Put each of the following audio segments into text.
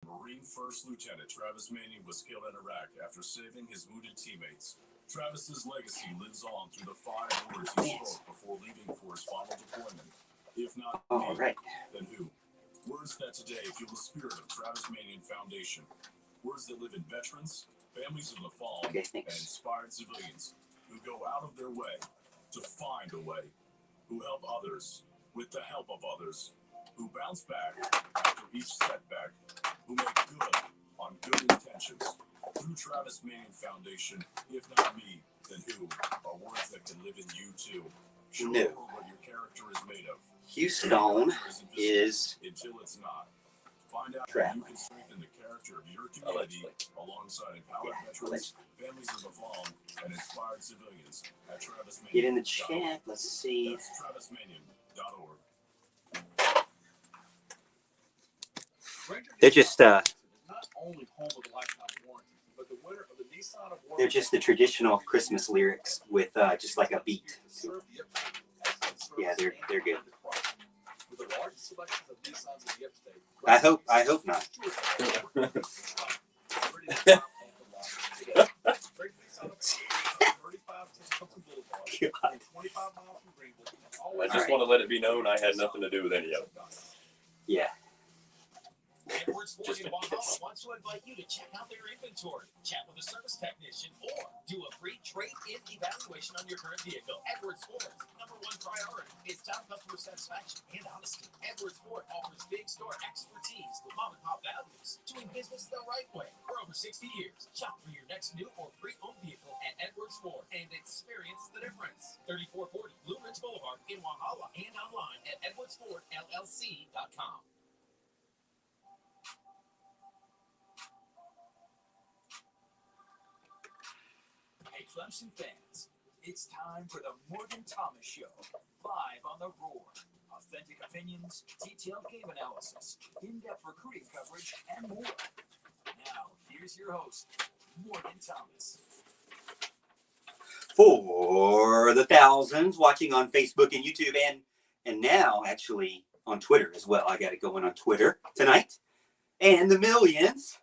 Marine First Lieutenant Travis Manion was killed in Iraq after saving his wounded teammates. Travis's legacy lives on through the 5 words he spoke before leaving for his final deployment. If not me, then who? Words that today fuel the spirit of Travis Manion Foundation. Words that live in veterans, families of the fallen, and inspired civilians who go out of their way to find a way, who help others with the help of others, who bounce back after each setback, who make good on good intentions. Through Travis Manion Foundation, if not me, then who, are words that can live in you too. Show what your character is made of. Houston is until it's not. Find out how you can strengthen the character of your community alongside empowered veterans, families of the fallen, and inspired civilians at Travis Manion. Get in the chat. Let's see. That's TravisManion.org. They're just they're just the traditional Christmas lyrics with just like a beat. Yeah, they're good. I hope not. I just want to let it be known I had nothing to do with any of it. Yeah. Edwards Ford in Valhalla wants to invite you to check out their inventory, chat with a service technician, or do a free trade-in evaluation on your current vehicle. Edwards Ford's #1 priority is top customer satisfaction and honesty. Edwards Ford offers big store expertise with mom-and-pop values, doing business the right way for over 60 years. Shop for your next new or pre-owned vehicle at Edwards Ford and experience the difference. 3440 Blue Ridge Boulevard in Valhalla and online at edwardsfordllc.com. Hey, Clemson fans, it's time for the Morgan Thomas Show, live on The Roar. Authentic opinions, detailed game analysis, in-depth recruiting coverage, and more. Now, here's your host, Morgan Thomas. For the thousands watching on Facebook and YouTube and now actually on Twitter as well. I got it going on Twitter tonight. And the millions.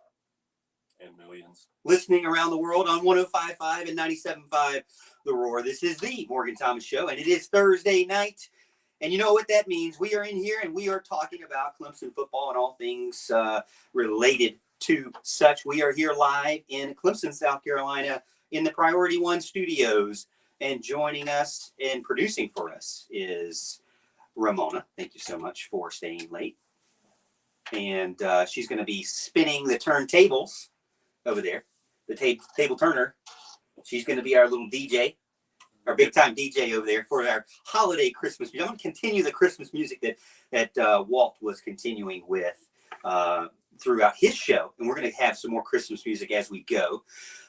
And millions. Listening around the world on 105.5 and 97.5 The Roar. This is the Morgan Thomas Show, and it is Thursday night. And you know what that means. We are in here, and we are talking about Clemson football and all things related to such. We are here live in Clemson, South Carolina, in the Priority One studios. And joining us and producing for us is Ramona. Thank you so much for staying late. And she's going to be spinning the turntables over there, the table turner. She's going to be our little DJ, our big time DJ over there for our holiday Christmas music. I'm going to continue the Christmas music that Walt was continuing with throughout his show. And we're going to have some more Christmas music as we go.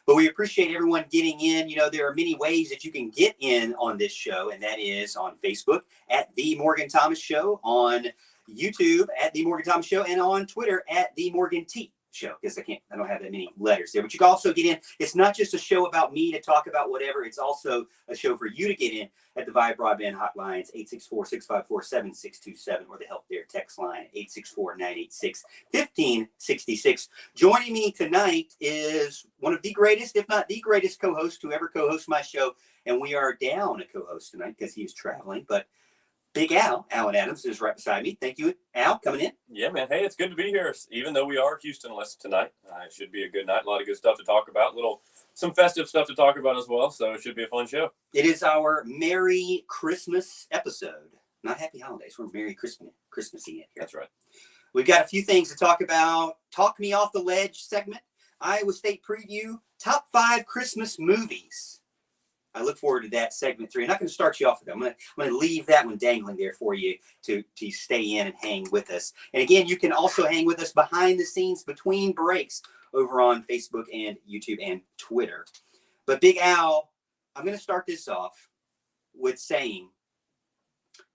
But we appreciate everyone getting in. You know, there are many ways that you can get in on this show, and that is on Facebook at The Morgan Thomas Show, on YouTube at The Morgan Thomas Show, and on Twitter at The Morgan T Show, because I don't have that many letters there. But you can also get in. It's not just a show about me to talk about whatever. It's also a show for you to get in at the Vibe Broadband hotlines, 864-654-7627, or the Help There text line, 864-986-1566. Joining me tonight is one of the greatest, if not the greatest co-host to ever co-host my show. And we are down a co-host tonight because he is traveling. But Big Al, Alan Adams, is right beside me. Thank you, Al, coming in. Yeah, man. Hey, it's good to be here. Even though we are Houston-less tonight, it should be a good night. A lot of good stuff to talk about. Some festive stuff to talk about as well. So it should be a fun show. It is our Merry Christmas episode. Not Happy Holidays. We're Merry Christmasing it here. That's right. We've got a few things to talk about. Talk Me Off the Ledge segment. Iowa State preview. Top 5 Christmas movies. I look forward to that segment 3. I'm not going to start you off with that. I'm going to leave that one dangling there for you to stay in and hang with us. And again, you can also hang with us behind the scenes between breaks over on Facebook and YouTube and Twitter. But Big Al, I'm going to start this off with saying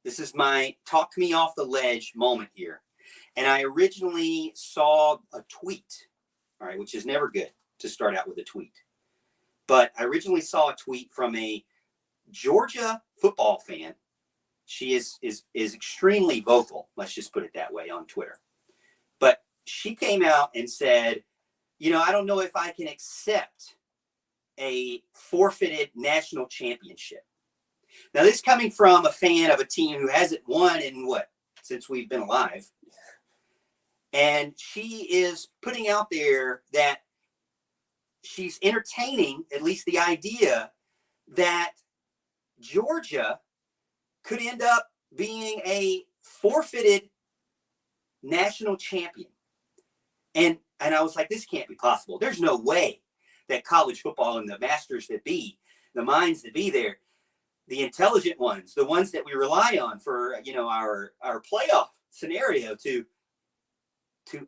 this is my talk me off the ledge moment here. And I originally saw a tweet, all right, which is never good to start out with a tweet. But I originally saw a tweet from a Georgia football fan. She is extremely vocal, let's just put it that way, on Twitter. But she came out and said, I don't know if I can accept a forfeited national championship. Now, this coming from a fan of a team who hasn't won in since we've been alive. And she is putting out there that she's entertaining at least the idea that Georgia could end up being a forfeited national champion. And I was like, this can't be possible. There's no way that college football and the masters that be, the minds that be there, the intelligent ones, the ones that we rely on for, our playoff scenario to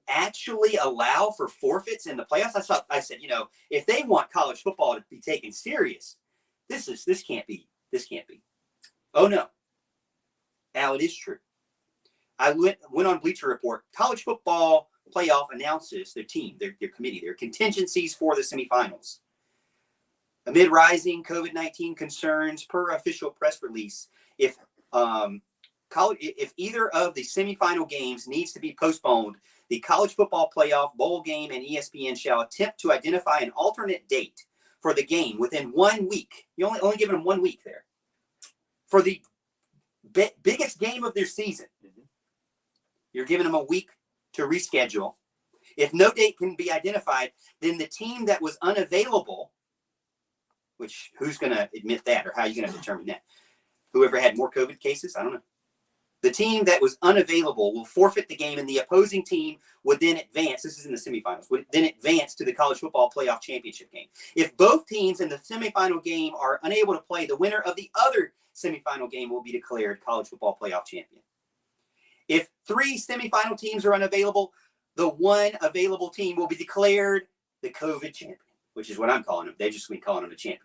actually allow for forfeits in the playoffs. I said, if they want college football to be taken serious, this can't be. Oh no. Al, it is true. I went on Bleacher Report. College football playoff announces their team, their committee, their contingencies for the semifinals. Amid rising COVID-19 concerns, per official press release, if either of the semifinal games needs to be postponed, the College Football Playoff, Bowl Game, and ESPN shall attempt to identify an alternate date for the game within 1 week. You only giving them 1 week there for the biggest game of their season. You're giving them a week to reschedule. If no date can be identified, then the team that was unavailable, which who's going to admit that, or how are you going to determine that? Whoever had more COVID cases? I don't know. The team that was unavailable will forfeit the game, and the opposing team would then advance. This is in the semifinals. Would then advance to the College Football Playoff Championship game. If both teams in the semifinal game are unable to play, the winner of the other semifinal game will be declared College Football Playoff champion. If 3 semifinal teams are unavailable, the one available team will be declared the COVID champion, which is what I'm calling them. They just been calling them a champion.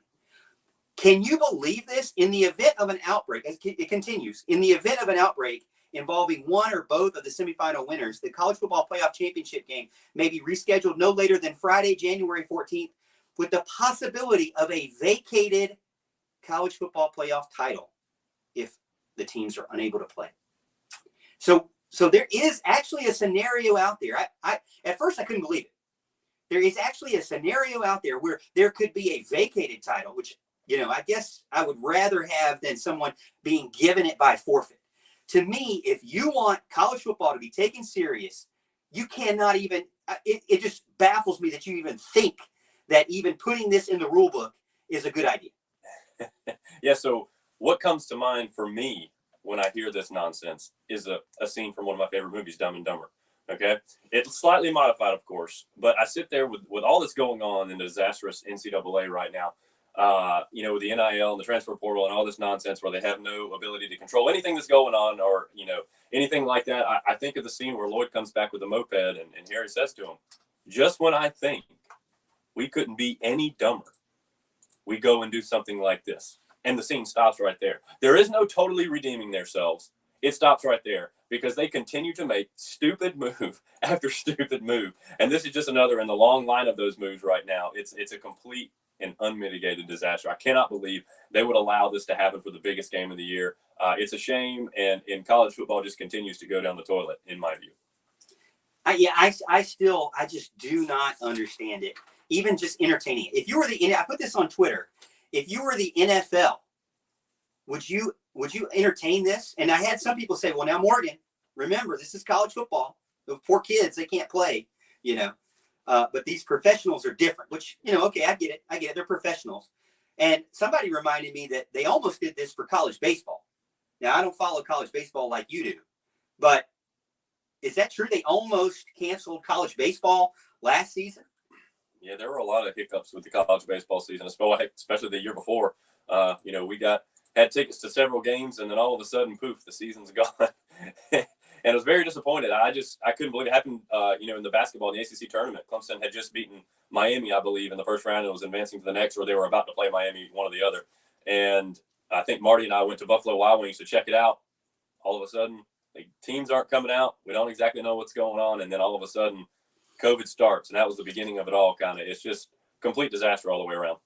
Can you believe this? In the event of an outbreak, it continues, in the event of an outbreak involving one or both of the semifinal winners, the College Football Playoff Championship game may be rescheduled no later than Friday, January 14th, with the possibility of a vacated College Football Playoff title if the teams are unable to play. So there is actually a scenario out there. I at first I couldn't believe it. There is actually a scenario out there where there could be a vacated title, which, I guess I would rather have than someone being given it by forfeit. To me, if you want college football to be taken serious, you cannot even, it just baffles me that you even think that even putting this in the rule book is a good idea. Yeah, so what comes to mind for me when I hear this nonsense is a scene from one of my favorite movies, Dumb and Dumber. Okay, it's slightly modified, of course, but I sit there with all that's going on in the disastrous NCAA right now. With the NIL and the transfer portal and all this nonsense where they have no ability to control anything that's going on, or anything like that. I think of the scene where Lloyd comes back with a moped and Harry says to him, "Just when I think we couldn't be any dumber, we go and do something like this." And the scene stops right there. There is no totally redeeming themselves. It stops right there because they continue to make stupid move after stupid move. And this is just another in the long line of those moves right now. It's a complete and unmitigated disaster. I cannot believe they would allow this to happen for the biggest game of the year. It's a shame. And college football just continues to go down the toilet, in my view. I just do not understand it. Even just entertaining it. If you were I put this on Twitter. If you were the NFL, would you entertain this? And I had some people say, well, now, Morgan, remember, this is college football. The poor kids, they can't play, but these professionals are different, which, okay, I get it. They're professionals. And somebody reminded me that they almost did this for college baseball. Now, I don't follow college baseball like you do, but is that true? They almost canceled college baseball last season? Yeah, there were a lot of hiccups with the college baseball season, especially the year before. We had tickets to several games, and then all of a sudden, poof, the season's gone. And I was very disappointed. I couldn't believe it happened, in the basketball, in the ACC tournament. Clemson had just beaten Miami, I believe, in the first round and was advancing to the next, or they were about to play Miami, one or the other. And I think Marty and I went to Buffalo Wild Wings to check it out. All of a sudden, the teams aren't coming out. We don't exactly know what's going on. And then all of a sudden, COVID starts, and that was the beginning of it all, kind of. It's just complete disaster all the way around.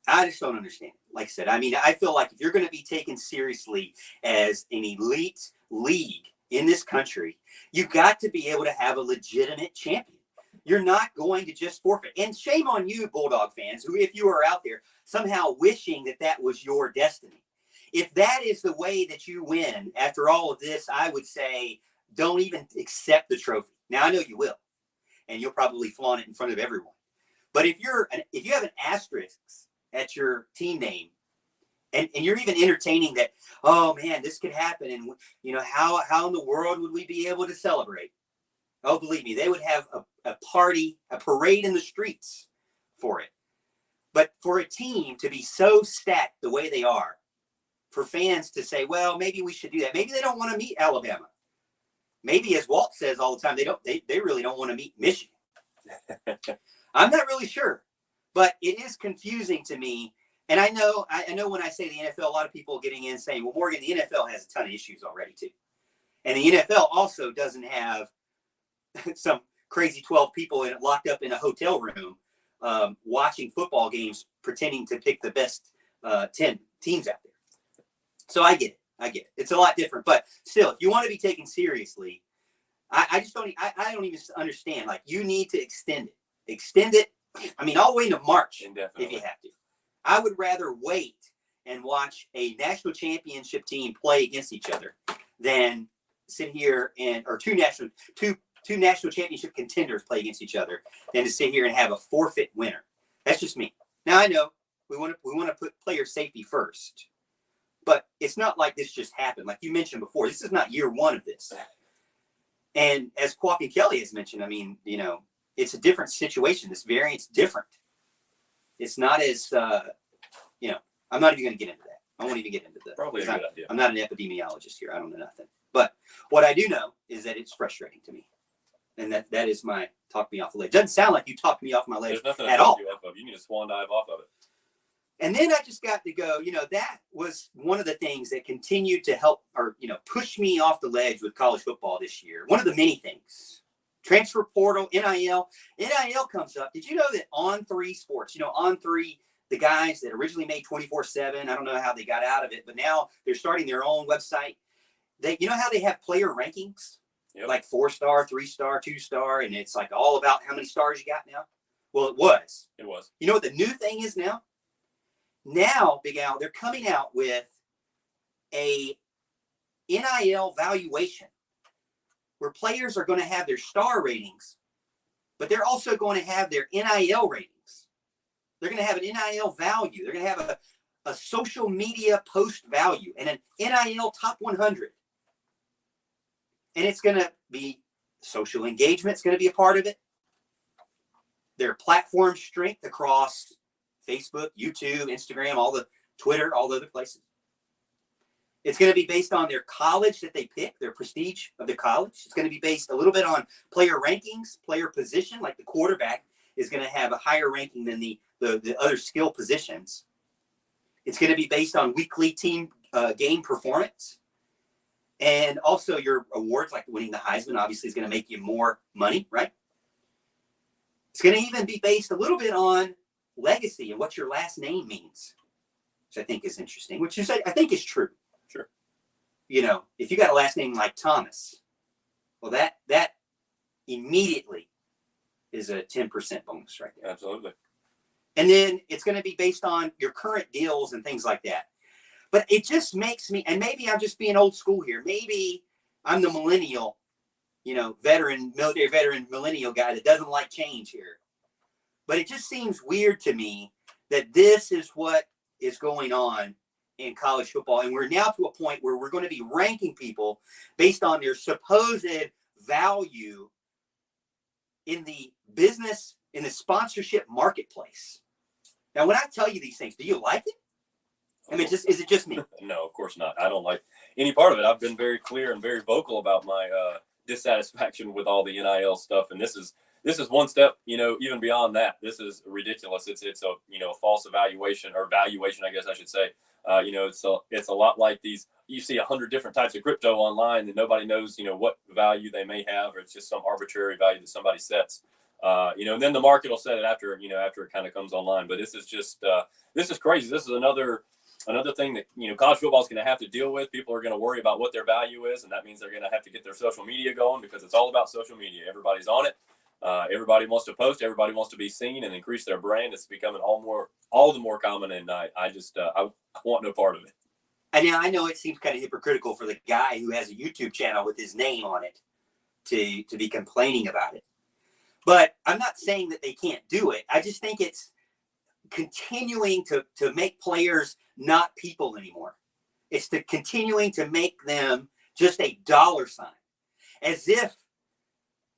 I just don't understand. Like I said, I feel like if you're going to be taken seriously as an elite league in this country, you got to be able to have a legitimate champion. You're not going to just forfeit. And shame on you, Bulldog fans, who, if you are out there somehow wishing that that was your destiny. If that is the way that you win after all of this, I would say don't even accept the trophy. Now, I know you will, and you'll probably flaunt it in front of everyone. But if you have an asterisk at your team name, and you're even entertaining that, oh man, this could happen, and you know how in the world would we be able to celebrate? Oh, believe me, they would have a party, a parade in the streets for it. But for a team to be so stacked the way they are, for fans to say, well, maybe we should do that. Maybe they don't want to meet Alabama. Maybe, as Walt says all the time, they really don't want to meet Michigan. I'm not really sure, but it is confusing to me. And I know when I say the NFL, a lot of people getting in saying, well, Morgan, the NFL has a ton of issues already too. And the NFL also doesn't have some crazy 12 people locked up in a hotel room watching football games, pretending to pick the best 10 teams out there. So I get it. It's a lot different. But still, if you want to be taken seriously, I just don't even understand. Like, you need to extend it. Extend it. I mean, all the way into March if you have to. I would rather wait and watch a national championship team play against each other than sit here or two national championship contenders play against each other than to sit here and have a forfeit winner. That's just me. Now, I know we want to put player safety first, but it's not like this just happened. Like you mentioned before, this is not year one of this. And as Kwok and Kelly has mentioned, I mean, you know, it's a different situation. This variant's different. It's not as, you know, I'm not even going to get into that. I won't even get into that. Probably a good idea. I'm not an epidemiologist here. I don't know nothing. But what I do know is that it's frustrating to me. And that is my talk me off the ledge. Doesn't sound like you talked me off my ledge There's nothing at to all. talk you off of. You need to swan dive off of it. And then I just got to go, you know, that was one of the things that continued to help or, you know, push me off the ledge with college football this year. One of the many things. Transfer portal, NIL. NIL comes up. Did you know that On3 Sports, you know, On3, the guys that originally made 24/7, I don't know how they got out of it, but now they're starting their own website. You know how they have player rankings? Yep. Like 4-star, 3-star, 2-star, and it's like all about how many stars you got now? Well, it was. It was. You know what the new thing is now? Now, Big Al, they're coming out with a NIL valuation where players are going to have their star ratings, but they're also going to have their NIL ratings. They're going to have an NIL value. They're going to have a social media post value and an NIL top 100. And it's going to be social engagement. It's going to be a part of it. Their platform strength across Facebook, YouTube, Instagram, all the Twitter, all the other places. It's going to be based on their college that they pick, their prestige of the college. It's going to be based a little bit on player rankings, player position, like the quarterback is going to have a higher ranking than the other skill positions. It's going to be based on weekly team game performance. And also your awards, like winning the Heisman, obviously is going to make you more money, right? It's going to even be based a little bit on legacy and what your last name means, which I think is interesting, which is, I think is true. Sure. You know, if you got a last name like Thomas, well, that immediately is a 10% bonus right there. Absolutely. And then it's going to be based on your current deals and things like that. But it just makes me, and maybe I'm just being old school here. Maybe I'm the millennial, you know, military veteran millennial guy that doesn't like change here. But it just seems weird to me that this is what is going on in college football. And we're now to a point where we're going to be ranking people based on their supposed value in the business, in the sponsorship marketplace. Now, when I tell you these things, do you like it? I mean, is it just me? No, of course not. I don't like any part of it. I've been very clear and very vocal about my dissatisfaction with all the NIL stuff. And this is one step, you know, even beyond that. This is ridiculous. It's a, you know, false evaluation or valuation, I guess I should say. You know, it's a lot like these. You see 100 different types of crypto online and nobody knows, you know, what value they may have, or it's just some arbitrary value that somebody sets. You know, and then the market will set it after it kind of comes online. But this is just, this is crazy. This is another another thing that, college football is going to have to deal with. People are going to worry about what their value is, and that means they're going to have to get their social media going because it's all about social media. Everybody's on it. Everybody wants to post. Everybody wants to be seen and increase their brand. It's becoming all the more common, and I want no part of it. And now I know it seems kind of hypocritical for the guy who has a YouTube channel with his name on it to be complaining about it. But I'm not saying that they can't do it. I just think it's continuing to make players not people anymore. It's continuing to make them just a dollar sign, as if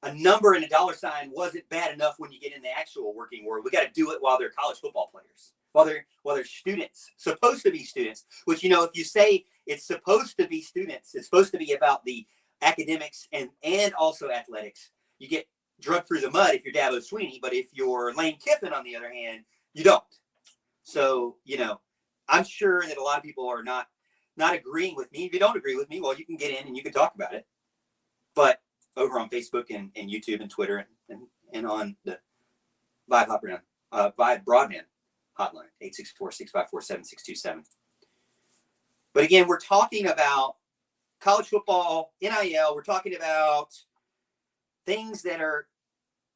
a number and a dollar sign wasn't bad enough when you get in the actual working world. We got to do it while they're college football players, while they're students, supposed to be students. Which, if you say it's supposed to be students, it's supposed to be about the academics and also athletics. You get drugged through the mud if you're Dabo Swinney, but if you're Lane Kiffin, on the other hand, you don't. So, I'm sure that a lot of people are not agreeing with me. If you don't agree with me, well, you can get in and you can talk about it. But over on Facebook and YouTube and Twitter and on the Vibe Broadband hotline, 864-654-7627. But again, we're talking about college football, NIL. We're talking about things that are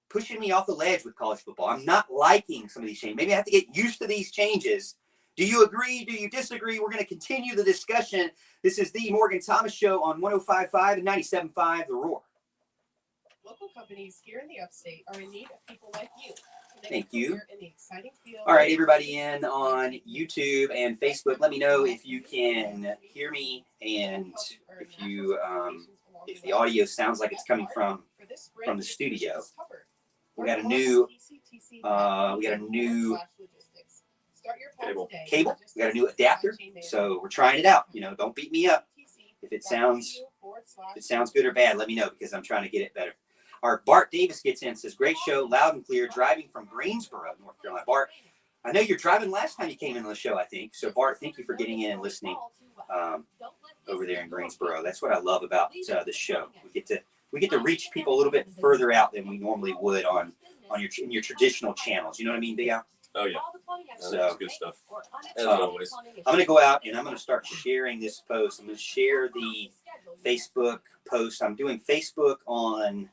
pushing me off the ledge with college football. I'm not liking some of these changes. Maybe I have to get used to these changes. Do you agree? Do you disagree? We're going to continue the discussion. This is the Morgan Thomas Show on 105.5 and 97.5 The Roar. Local companies here in the upstate are in need of people like you. Thank you. In the exciting field. All right, everybody in on YouTube and Facebook, let me know if you can hear me and if the audio sounds like it's coming from the studio. We got a new cable. We got a new adapter, so we're trying it out. Don't beat me up if it sounds good or bad. Let me know because I'm trying to get it better. Our Bart Davis gets in, says, great show, loud and clear, driving from Greensboro, North Carolina. Bart, I know you're driving last time you came in on the show, I think. So, Bart, thank you for getting in and listening over there in Greensboro. That's what I love about this show. We get to reach people a little bit further out than we normally would on your traditional channels. You know what I mean, Big Al? Oh, yeah. So, that's good stuff. As Um, always. I'm going to go out and I'm going to start sharing this post. I'm going to share the Facebook post. I'm doing Facebook on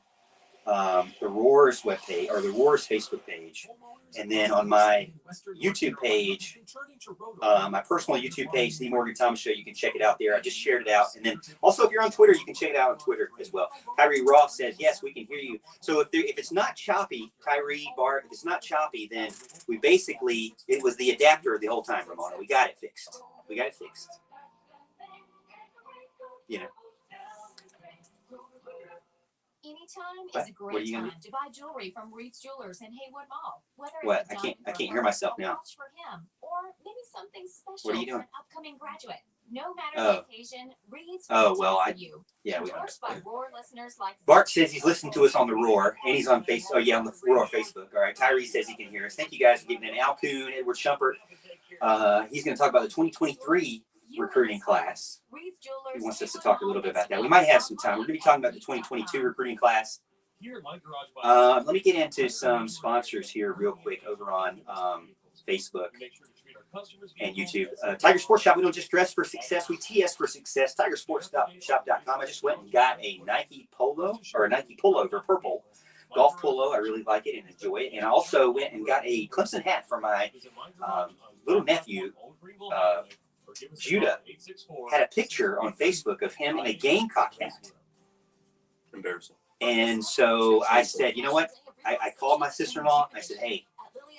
the Roar's webpage or the Roar's Facebook page. And then on my YouTube page, my personal YouTube page, The Morgan Thomas Show, you can check it out there. I just shared it out. And then also, if you're on Twitter, you can check it out on Twitter as well. Tyree Ross says, yes, we can hear you. So if it's not choppy, Tyree, Bart, if it's not choppy, then it was the adapter the whole time, Ramona. We got it fixed. Anytime is a great time to buy jewelry from Reed's Jewelers in Haywood Mall. Whether What? it's I can't hear myself now. watch for him, or maybe something special What are you doing? for an upcoming graduate. No matter Oh. the occasion, Reed's Oh, will well, do for you. Yeah, we don't. Endorsed by Roar listeners like Bart says he's listening to us on the Roar, and he's on Facebook. Oh, yeah, on the Roar Facebook. All right. Tyree says he can hear us. Thank you guys for getting in. Al Kuhn, Edward Shumpert. He's going to talk about the 2023 recruiting class. Reed's Jewelers. He wants us to talk a little bit about that. We might have some time. We're going to be talking about the 2022 recruiting class. Let me get into some sponsors here real quick over on Facebook and YouTube. Tiger Sports Shop, we don't just dress for success, we TS for success. TigerSportsShop.com. I just went and got a Nike polo, or a Nike pullover, purple golf polo. I really like it and enjoy it. And I also went and got a Clemson hat for my little nephew, Judah. Had a picture on Facebook of him in a Gamecock hat. Embarrassing. And so I said, you know what? I called my sister-in-law. I said, hey,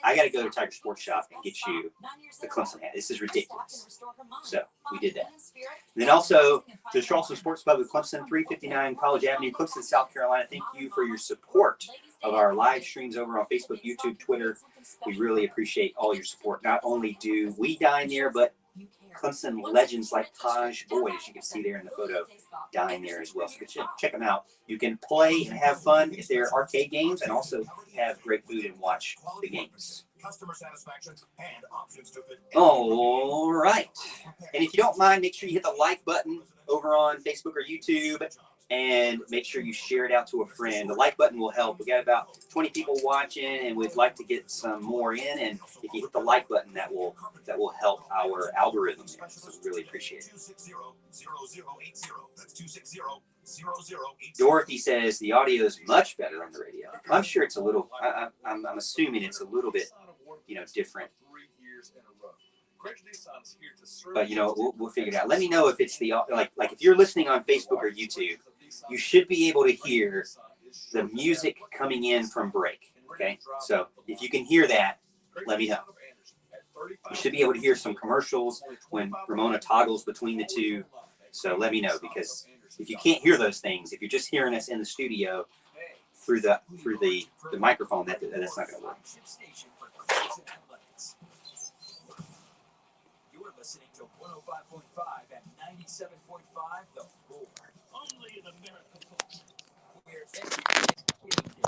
I got to go to Tiger Sports Shop and get you the Clemson hat. This is ridiculous. So we did that. And then also the Charleston Sports Pub with Clemson, 359 College Avenue, Clemson, South Carolina. Thank you for your support of our live streams over on Facebook, YouTube, Twitter. We really appreciate all your support. Not only do we dine there, but Clemson legends like Taj Boyd, as you can see there in the photo, dine there as well. So check them out. You can play and have fun at their arcade games and also have great food and watch the games. All right. And if you don't mind, make sure you hit the like button over on Facebook or YouTube. and make sure you share it out to a friend. The like button will help. We got about 20 people watching, and we'd like to get some more in. And if you hit the like button, that will help our algorithm there. So we really appreciate it. Dorothy says the audio is much better on the radio. I'm sure it's a little. I'm assuming it's a little bit, different. But we'll figure it out. Let me know if it's the like if you're listening on Facebook or YouTube, you should be able to hear the music coming in from break. Okay, so if you can hear that, let me know. You should be able to hear some commercials when Ramona toggles between the two. So let me know, because if you can't hear those things, if you're just hearing us in the studio through the microphone, that's not going to work. You're listening to 105.5 and 97.5 The Roar. Only in America. Where everything is game day.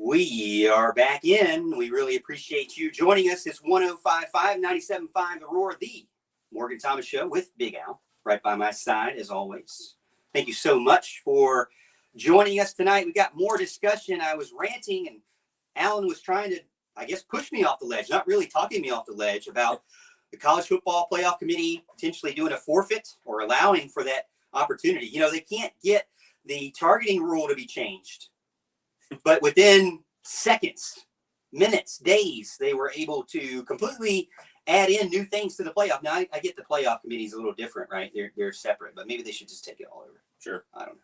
We are back in. We really appreciate you joining us. It's 105.5, 97.5 The Roar, the Morgan Thomas Show with Big Al, right by my side as always. Thank you so much for joining us tonight. We got more discussion. I was ranting, and Alan was trying to, I guess, push me off the ledge, not really talking me off the ledge, about the College Football Playoff Committee potentially doing a forfeit or allowing for that opportunity. They can't get the targeting rule to be changed, but within seconds, minutes, days, they were able to completely add in new things to the playoff. Now, I get the playoff committee is a little different, right? They're separate, but maybe they should just take it all over. Sure. I don't know.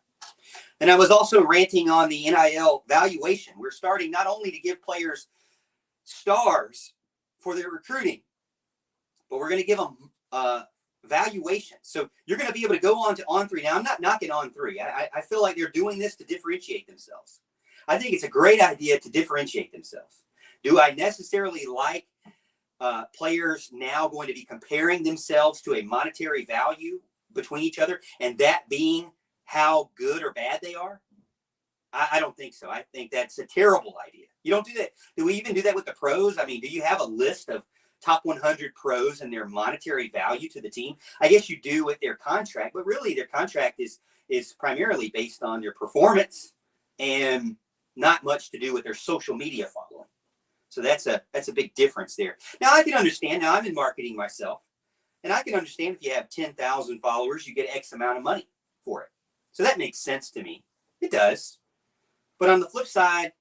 And I was also ranting on the NIL valuation. We're starting not only to give players stars for their recruiting, but we're going to give them valuation. So you're going to be able to go on to On3. Now, I'm not knocking On3. I feel like they're doing this to differentiate themselves. I think it's a great idea to differentiate themselves. Do I necessarily like players now going to be comparing themselves to a monetary value between each other, and that being how good or bad they are? I don't think so. I think that's a terrible idea. You don't do that. Do we even do that with the pros? I mean, do you have a list of top 100 pros and their monetary value to the team? I guess you do with their contract, but really their contract is primarily based on their performance and not much to do with their social media following. So that's a big difference there. Now, I can understand. Now, I'm in marketing myself, and I can understand if you have 10,000 followers, you get X amount of money for it. So that makes sense to me. It does. But on the flip side,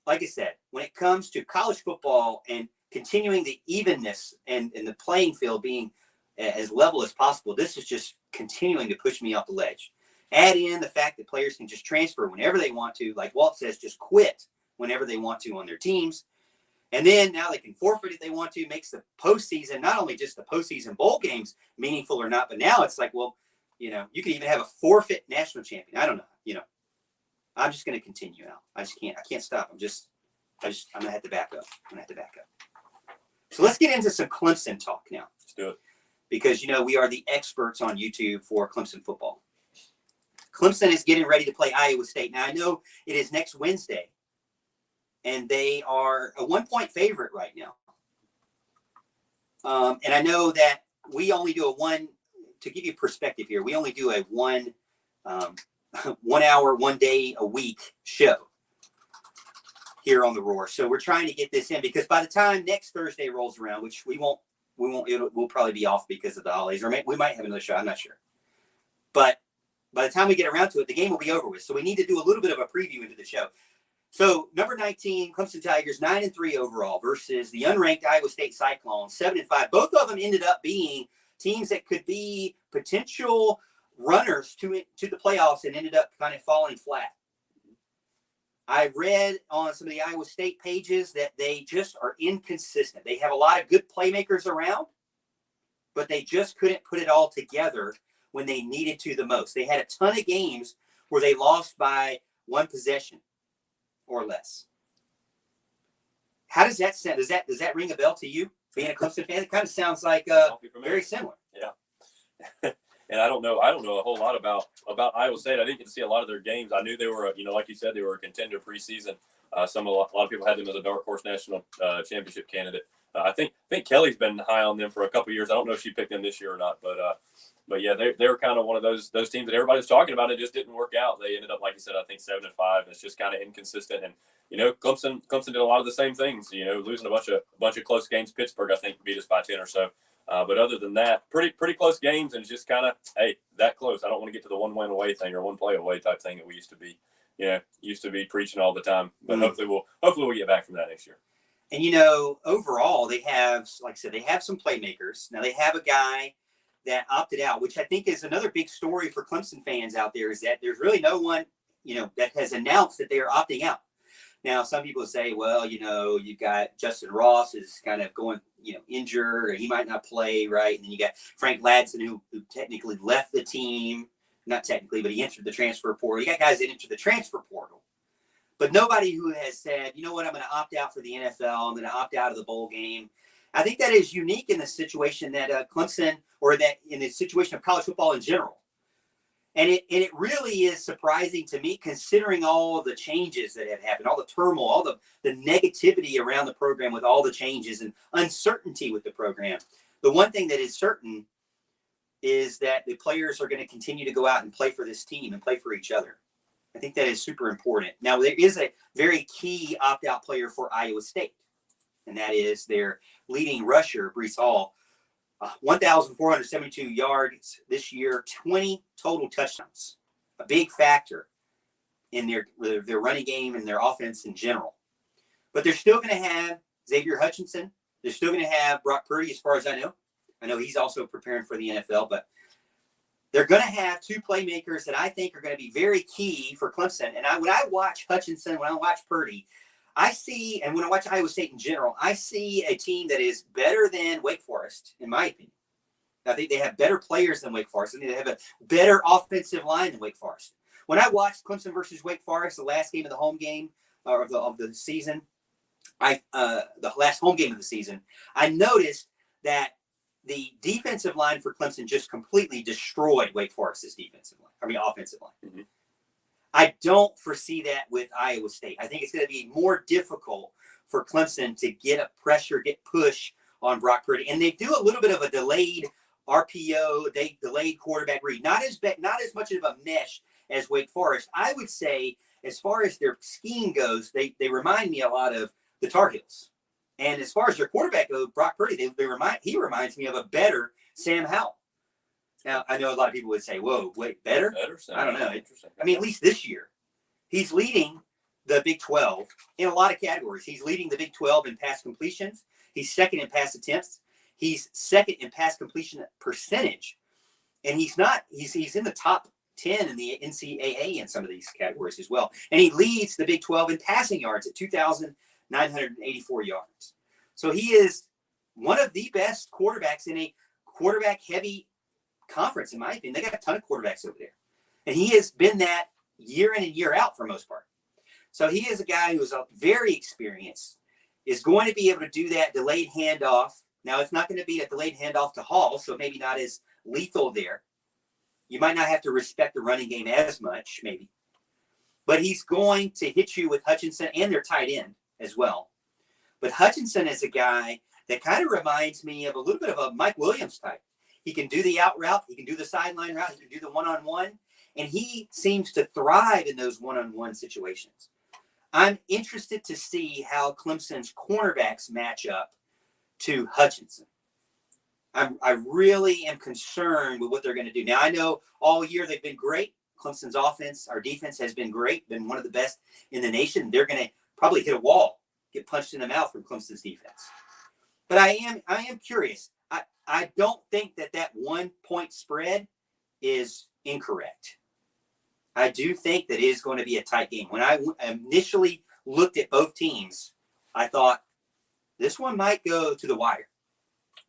like I said, when it comes to college football and continuing the evenness and the playing field being as level as possible, this is just continuing to push me off the ledge. Add in the fact that players can just transfer whenever they want to. Like Walt says, just quit whenever they want to on their teams. And then now they can forfeit if they want to. Makes the postseason, not only just the postseason bowl games meaningful or not, but now it's like, well, you can even have a forfeit national champion. I don't know. I'm just going to continue now. I can't stop. I'm going to have to back up. So let's get into some Clemson talk now. Let's do it. Because, we are the experts on YouTube for Clemson football. Clemson is getting ready to play Iowa State. Now, I know it is next Wednesday, and they are a 1-point favorite right now. And I know that we only do to give you perspective here, we only do a 1 hour, 1 day a week show here on the Roar. So we're trying to get this in, because by the time next Thursday rolls around, which we'll probably be off because of the holidays, or we might have another show. I'm not sure. But by the time we get around to it, the game will be over with. So we need to do a little bit of a preview into the show. So number 19, Clemson Tigers, 9-3 overall versus the unranked Iowa State Cyclones, 7-5. Both of them ended up being teams that could be potential runners to the playoffs and ended up kind of falling flat. I read on some of the Iowa State pages that they just are inconsistent. They have a lot of good playmakers around, but they just couldn't put it all together when they needed to the most. They had a ton of games where they lost by 1 possession or less. How does that sound? Does that ring a bell to you? Being a Clemson fan, it kind of sounds like very similar. Yeah. And I don't know a whole lot about Iowa State. I didn't get to see a lot of their games. I knew they were, like you said, they were a contender preseason. A lot of people had them as a dark horse national championship candidate. I think Kelly's been high on them for a couple of years. I don't know if she picked them this year or not, but yeah, they were kind of one of those teams that everybody was talking about. It just didn't work out. They ended up, like you said, I think 7-5. It's just kind of inconsistent. And Clemson did a lot of the same things. Losing a bunch of close games. Pittsburgh, I think, beat us by 10 or so. But other than that, pretty close games, and just kind of, hey, that close. I don't want to get to the one win away thing or one play away type thing that we used to be preaching all the time. But hopefully we'll get back from that next year. And overall, they have, like I said, they have some playmakers. Now they have a guy that opted out, which I think is another big story for Clemson fans out there, is that there's really no one, that has announced that they are opting out. Now, some people say, well, you've got Justin Ross is kind of going, injured, or he might not play, right? And then you got Frank Ladson, who technically left the team. Not technically, but he entered the transfer portal. You got guys that entered the transfer portal. But nobody who has said, you know what, I'm going to opt out for the NFL. I'm going to opt out of the bowl game. I think that is unique in the situation that Clemson, or that in the situation of college football in general. And it really is surprising to me, considering all the changes that have happened, all the turmoil, all the negativity around the program with all the changes and uncertainty with the program. The one thing that is certain is that the players are going to continue to go out and play for this team and play for each other. I think that is super important. Now, there is a very key opt-out player for Iowa State, and that is their leading rusher, Breece Hall. 1,472 yards this year, 20 total touchdowns. A big factor in their running game and their offense in general. But they're still going to have Xavier Hutchinson. They're still going to have Brock Purdy, as far as I know. I know he's also preparing for the NFL, but they're going to have two playmakers that I think are going to be very key for Clemson. And when I watch Hutchinson, when I watch Purdy, I see, and when I watch Iowa State in general, I see a team that is better than Wake Forest, in my opinion. I think they have better players than Wake Forest, and they have a better offensive line than Wake Forest. When I watched Clemson versus Wake Forest, the last game of the home game of the season, the last home game of the season, I noticed that the defensive line for Clemson just completely destroyed Wake Forest's offensive line. Mm-hmm. I don't foresee that with Iowa State. I think it's going to be more difficult for Clemson to get a pressure, get push on Brock Purdy. And they do a little bit of a delayed RPO, delayed quarterback read. Not as much of a mesh as Wake Forest. I would say, as far as their scheme goes, they remind me a lot of the Tar Heels. And as far as their quarterback goes, Brock Purdy, he reminds me of a better Sam Howell. Now, I know a lot of people would say, whoa, wait, better? I don't know. Interesting. I mean, at least this year, he's leading the Big 12 in a lot of categories. He's leading the Big 12 in pass completions. He's second in pass attempts. He's second in pass completion percentage. And he's in the top 10 in the NCAA in some of these categories as well. And he leads the Big 12 in passing yards at 2,984 yards. So he is one of the best quarterbacks in a quarterback-heavy conference, in my opinion. They got a ton of quarterbacks over there. And he has been that year in and year out for the most part. So he is a guy who is very experienced, is going to be able to do that delayed handoff. Now, it's not going to be a delayed handoff to Hall, so maybe not as lethal there. You might not have to respect the running game as much, maybe. But he's going to hit you with Hutchinson and their tight end as well. But Hutchinson is a guy that kind of reminds me of a little bit of a Mike Williams type. He can do the out route. He can do the sideline route. He can do the one-on-one. And he seems to thrive in those one-on-one situations. I'm interested to see how Clemson's cornerbacks match up to Hutchinson. I really am concerned with what they're going to do. Now, I know all year they've been great. Clemson's offense, our defense has been great, been one of the best in the nation. They're going to probably hit a wall, get punched in the mouth from Clemson's defense. But I am curious. I don't think that 1 point spread is incorrect. I do think that it is going to be a tight game. When I initially looked at both teams, I thought this one might go to the wire.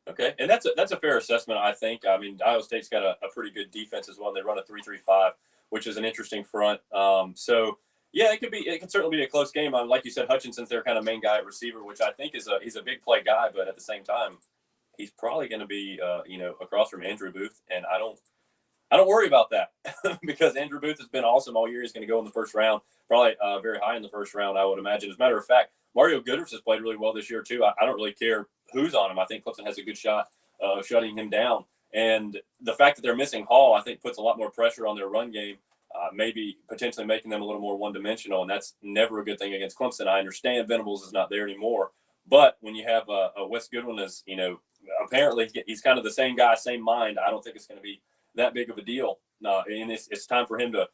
Okay, and that's a fair assessment, I think. I mean, Iowa State's got a pretty good defense as well. They run a 3-3-5, which is an interesting front. So, Yeah, it could be. It can certainly be a close game. Like you said, Hutchinson's their kind of main guy at receiver, which I think he's a big play guy, but at the same time, he's probably going to be across from Andrew Booth, and I don't worry about that because Andrew Booth has been awesome all year. He's going to go in the first round, probably very high in the first round, I would imagine. As a matter of fact, Mario Gooders has played really well this year too. I don't really care who's on him. I think Clemson has a good shot of shutting him down, and the fact that they're missing Hall, I think, puts a lot more pressure on their run game. Maybe potentially making them a little more one-dimensional, and that's never a good thing against Clemson. I understand Venables is not there anymore, but when you have a Wes Goodwin as, apparently he's kind of the same guy, same mind, I don't think it's going to be that big of a deal. And it's time for him to,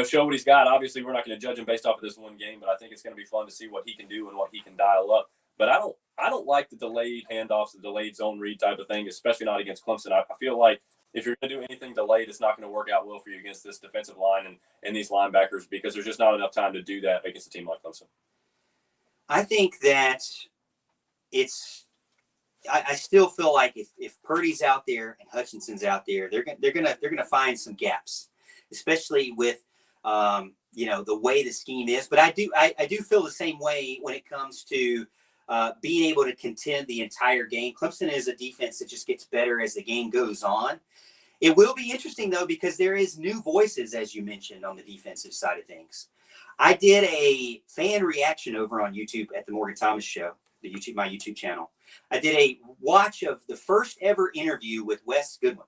show what he's got. Obviously, we're not going to judge him based off of this one game, but I think it's going to be fun to see what he can do and what he can dial up. But I don't like the delayed handoffs, the delayed zone read type of thing, especially not against Clemson. I feel like if you're going to do anything delayed, it's not going to work out well for you against this defensive line and these linebackers because there's just not enough time to do that against a team like Clemson. I think that I still feel like if Purdy's out there and Hutchinson's out there, they're gonna find some gaps, especially with the way the scheme is. But I do feel the same way when it comes to being able to contend the entire game. Clemson is a defense that just gets better as the game goes on. It will be interesting, though, because there is new voices, as you mentioned, on the defensive side of things. I did a fan reaction over on YouTube at the Morgan Thomas Show, my YouTube channel. I did a watch of the first ever interview with Wes Goodwin.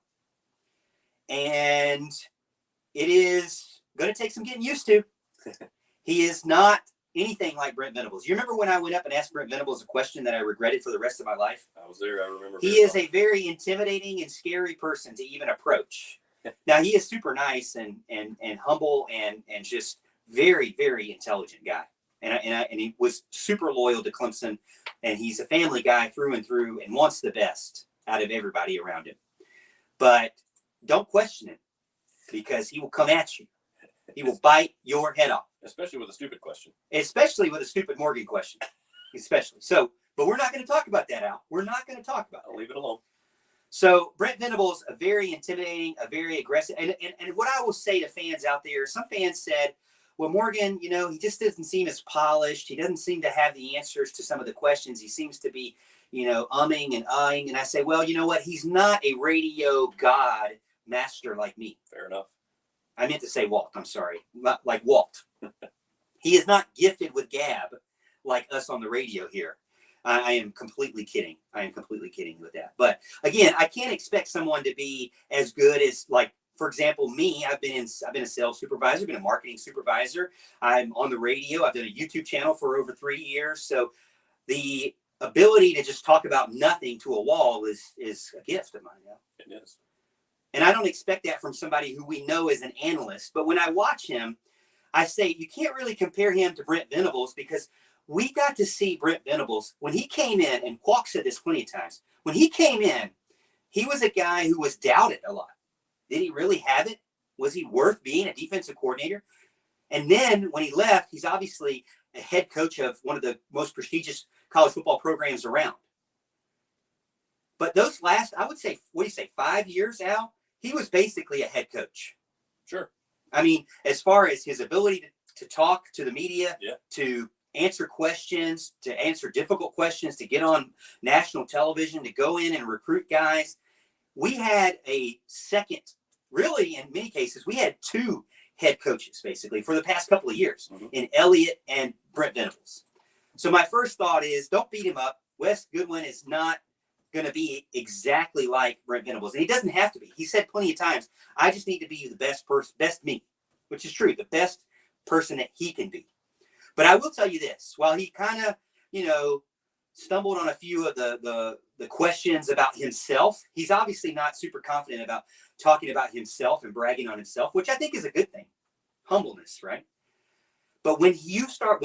And it is going to take some getting used to. He is not anything like Brent Venables. You remember when I went up and asked Brent Venables a question that I regretted for the rest of my life? I was there. I remember. He is a very intimidating and scary person to even approach. Now, he is super nice and humble and just very, very intelligent guy. And he was super loyal to Clemson, and he's a family guy through and through and wants the best out of everybody around him. But don't question him because he will come at you. He will bite your head off. Especially with a stupid question. Especially with a stupid Morgan question. Especially. So, but we're not going to talk about that, Al. We're not going to talk about it. I'll leave it alone. So Brent Venables, a very intimidating, a very aggressive. And what I will say to fans out there, some fans said, well, Morgan, he just doesn't seem as polished. He doesn't seem to have the answers to some of the questions. He seems to be, umming and ahhing. And I say, well, you know what? He's not a radio god master like me. Fair enough. I meant to say Walt. I'm sorry. Not like Walt. He is not gifted with gab like us on the radio here. I am completely kidding. I am completely kidding with that. But again, I can't expect someone to be as good as, like, for example, me. I've been a sales supervisor, been a marketing supervisor. I'm on the radio. I've done a YouTube channel for over 3 years. So the ability to just talk about nothing to a wall is a gift of mine now. It is. And I don't expect that from somebody who we know is an analyst. But when I watch him, I say you can't really compare him to Brent Venables because we got to see Brent Venables when he came in, and Qualk said this plenty of times. When he came in, he was a guy who was doubted a lot. Did he really have it? Was he worth being a defensive coordinator? And then when he left, he's obviously a head coach of one of the most prestigious college football programs around. But those last, I would say, 5 years, Al, he was basically a head coach. Sure. I mean, as far as his ability to talk to the media, yeah, to answer questions, to answer difficult questions, to get on national television, to go in and recruit guys. We had a second, really, in many cases, we had two head coaches, basically, for the past couple of years, in Elliott and Brent Venables. So my first thought is, don't beat him up. Wes Goodwin is not going to be exactly like Brent Venables. And he doesn't have to be. He said plenty of times, I just need to be the best person, best me, which is true, the best person that he can be. But I will tell you this, while he kind of, stumbled on a few of the questions about himself, he's obviously not super confident about talking about himself and bragging on himself, which I think is a good thing. Humbleness, right? But when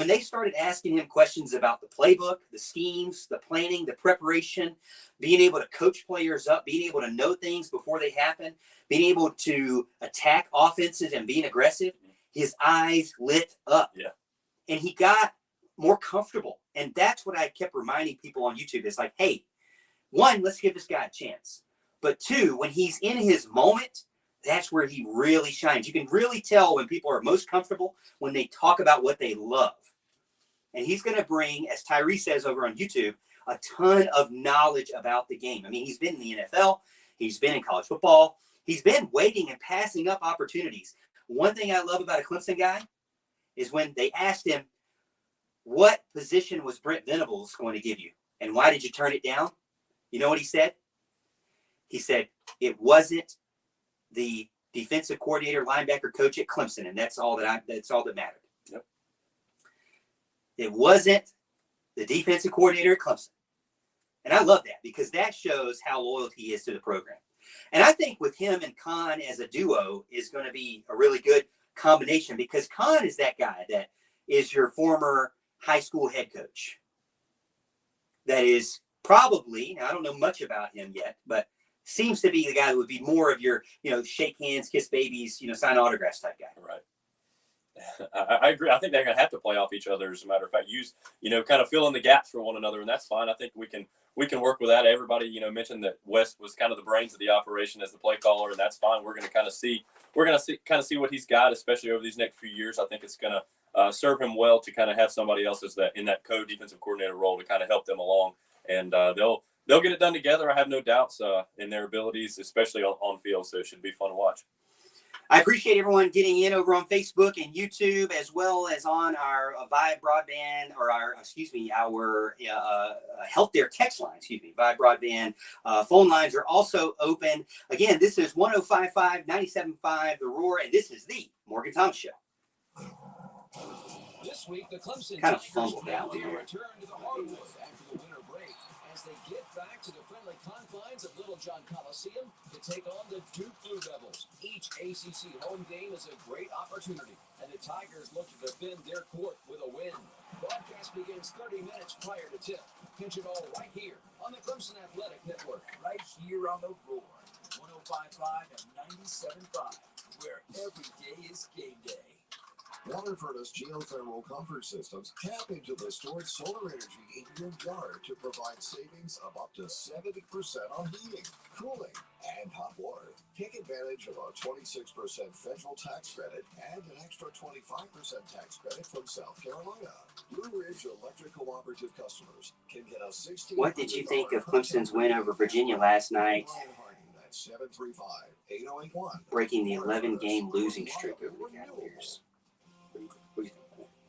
they started asking him questions about the playbook, the schemes, the planning, the preparation, being able to coach players up, being able to know things before they happen, being able to attack offenses and being aggressive, his eyes lit up. Yeah. And he got more comfortable. And that's what I kept reminding people on YouTube. It's like, hey, one, let's give this guy a chance. But two, when he's in his moment, that's where he really shines. You can really tell when people are most comfortable when they talk about what they love. And he's going to bring, as Tyree says over on YouTube, a ton of knowledge about the game. I mean, he's been in the NFL. He's been in college football. He's been waiting and passing up opportunities. One thing I love about a Clemson guy is when they asked him, what position was Brent Venables going to give you? And why did you turn it down? You know what he said? He said, it wasn't the defensive coordinator, linebacker coach at Clemson, and that's all that mattered. Yep. It wasn't the defensive coordinator at Clemson. And I love that because that shows how loyal he is to the program. And I think with him and Khan as a duo is going to be a really good combination because Khan is that guy that is your former high school head coach. That is probably, now I don't know much about him yet, but seems to be the guy that would be more of your, shake hands, kiss babies, sign autographs type guy. Right. I agree. I think they're going to have to play off each other. As a matter of fact, kind of fill in the gaps for one another, and that's fine. I think we can work with that. Everybody, mentioned that West was kind of the brains of the operation as the play caller, and that's fine. We're going to see what he's got, especially over these next few years. I think it's going to serve him well to kind of have somebody else in that co-defensive coordinator role to kind of help them along, and they'll get it done together. I have no doubts in their abilities, especially on field. So it should be fun to watch. I appreciate everyone getting in over on Facebook and YouTube, as well as on our Vibe Broadband, or our Health Dare text line, Vibe Broadband. Phone lines are also open. Again, this is 105.5, 97.5, The Roar, and this is the Morgan Thomas Show. This week, the Clemson Kind of Tigers fumbled that one will here. return to the hardwood after the winter break as they get back to the friendly confines of Little John Coliseum to take on the Duke Blue Devils. Each ACC home game is a great opportunity, and the Tigers look to defend their court with a win. Broadcast begins 30 minutes prior to tip. Catch it all right here on the Clemson Athletic Network. Right here on the Roar, 105.5 and 97.5, where every day is game day. Water Furnace Geothermal Comfort Systems tap into the stored solar energy in your yard to provide savings of up to 70% on heating, cooling, and hot water. Take advantage of our 26% federal tax credit and an extra 25% tax credit from South Carolina. Blue Ridge Electric Cooperative customers can get a $16. What did you think of Clemson's win over Virginia last night, 735-8081. breaking the 11-game losing streak over the Cavaliers? I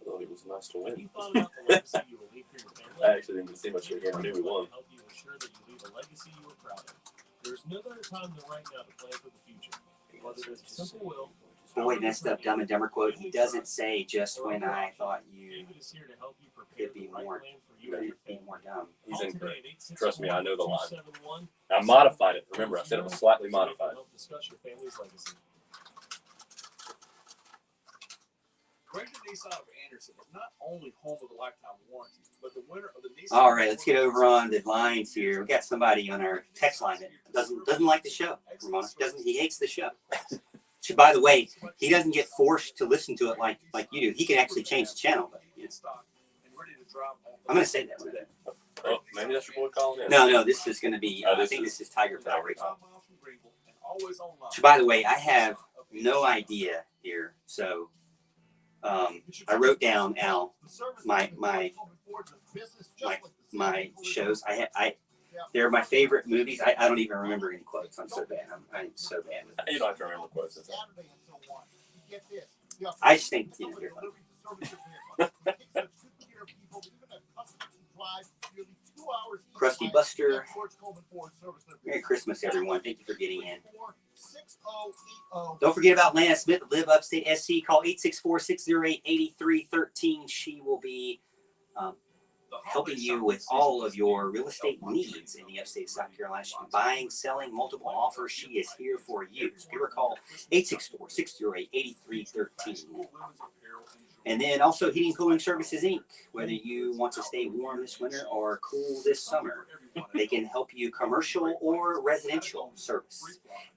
thought it was nice to win. You thought about the legacy you will leave for your family? I actually didn't see much of the game. I knew we won. Help you ensure that you leave a legacy you are proud of. There's no better time than right now to plan for the future. Whether it's a simple will. Boy, messed up Dumb and Dumber quote. He doesn't say just when I thought you David is here to help you prepare could be the right more, plan for you and your family. more dumb. He's Call incorrect. today at Trust me, I know the line. 866-271. I modified it. Remember, I said it was slightly modified. Help discuss your family's legacy. Greater Nissan of Anderson is not only home of the lifetime warranty, but the winner of the Nissan. All right, let's get over on the lines here. We got somebody on our text line that doesn't like the show. Ramona he hates the show. So, by the way, he doesn't get forced to listen to it like you do. He can actually change the channel. But, I'm going to say that one. Oh, maybe that's your boy calling in. No, this is going to be. I think this is Tiger Power. So, by the way, I have no idea here. So, I wrote down Al my shows. They're my favorite movies. I don't even remember any quotes. I'm so bad. I'm so bad with You don't have to remember quotes. I just think you're fun. Krusty Buster. Merry Christmas, everyone. Thank you for getting in. Don't forget about Lana Smith, Live Upstate SC. Call 864-608-8313. She will be helping you with all of your real estate needs in the upstate of South Carolina. She'll be buying, selling, multiple offers. She is here for you. So give her a call, 864-608-8313. And then also Heating and Cooling Services, Inc. Whether you want to stay warm this winter or cool this summer, they can help you commercial or residential service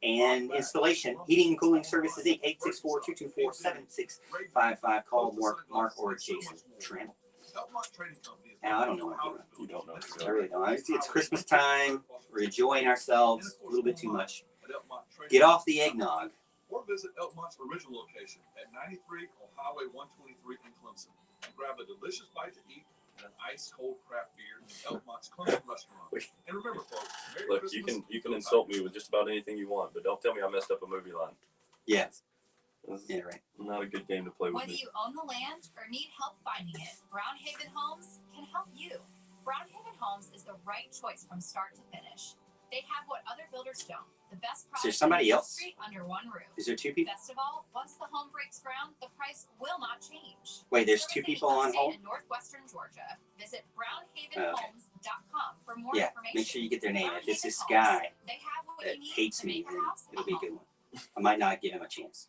and installation. Heating and Cooling Services, Inc. 864-224-7655. Call Mark or Jason Trammell. Now, I don't know what I'm doing. You don't know. I really don't. It's Christmas time. We're enjoying ourselves a little bit too much. Get off the eggnog. visit Elkmont's original location at 93 on Highway 123 in Clemson and grab a delicious bite to eat and an ice-cold craft beer in Elkmont's Clemson restaurant. And remember, folks, Merry Look, Christmas. you can insult me with just about anything you want, but don't tell me I messed up a movie line. Yes. This is Yeah, right. not a good game to play with Whether me. you own the land or need help finding it, Brownhaven Homes can help you. Brownhaven Homes is the right choice from start to finish. They have what other builders don't. The best Is there product somebody in the else? industry under one roof. Is there two people? Best of all, once the home breaks ground, the price will not change. Wait, there's two Servicing people on upstate hold? and northwestern Georgia. Visit brownhavenhomes.com for more Yeah, information. make sure you get their name. If it's this Brownhaven guy Homes. They have what that you need hates to me, make then your house it'll be a home. good one. I might not give him a chance.